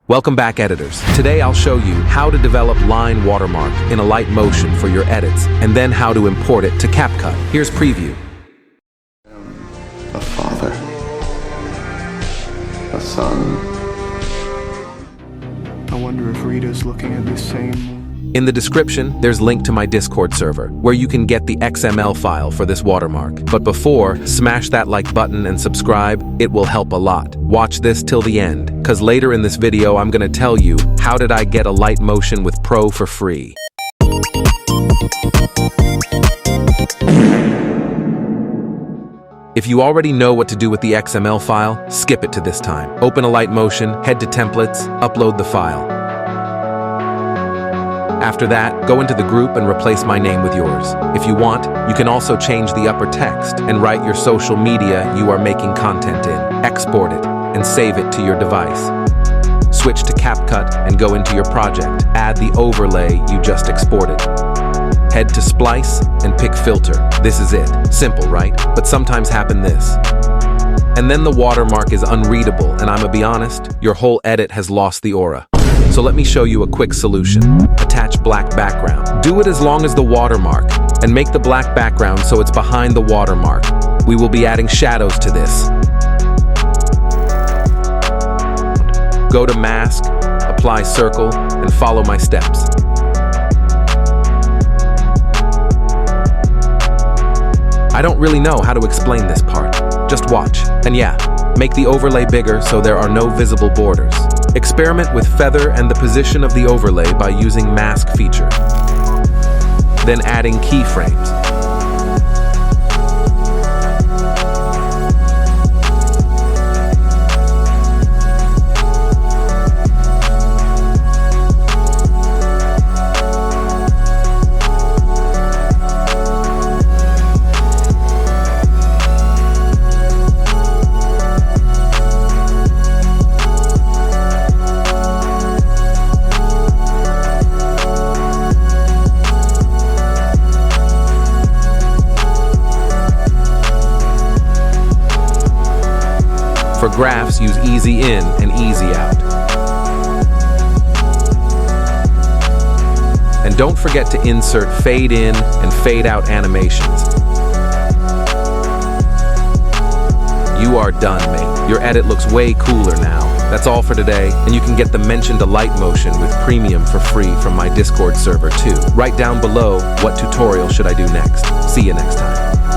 Welcome back, editors. Today I'll show you how to develop line watermark in Alight Motion for your edits, and then how to import it to CapCut. Here's preview. A father, a son. I wonder if Rita's looking at the same. In the description, there's link to my Discord server, where you can get the XML file for this watermark. But before, smash that like button and subscribe, it will help a lot. Watch this till the end, cause later in this video I'm gonna tell you how did I get Alight Motion with Pro for free. If you already know what to do with the XML file, skip it to this time. Open Alight Motion, head to Templates, upload the file. After that, go into the group and replace my name with yours. If you want, you can also change the upper text and write your social media you are making content in. Export it and save it to your device. Switch to CapCut and go into your project. Add the overlay you just exported. Head to Splice and pick Filter. This is it. Simple, right? But sometimes happen this. And then the watermark is unreadable, and I'ma be honest, your whole edit has lost the aura. So let me show you a quick solution. Attach black background. Do it as long as the watermark, and make the black background so it's behind the watermark. We will be adding shadows to this. Go to Mask, apply Circle, and follow my steps. I don't really know how to explain this part. Just watch. And yeah, make the overlay bigger so there are no visible borders. Experiment with feather and the position of the overlay by using mask feature. Then adding keyframes. For graphs, use easy in and easy out. And don't forget to insert fade in and fade out animations. You are done, mate. Your edit looks way cooler now. That's all for today, and you can get the mentioned Alight Motion with Premium for free from my Discord server too. Write down below what tutorial should I do next. See you next time.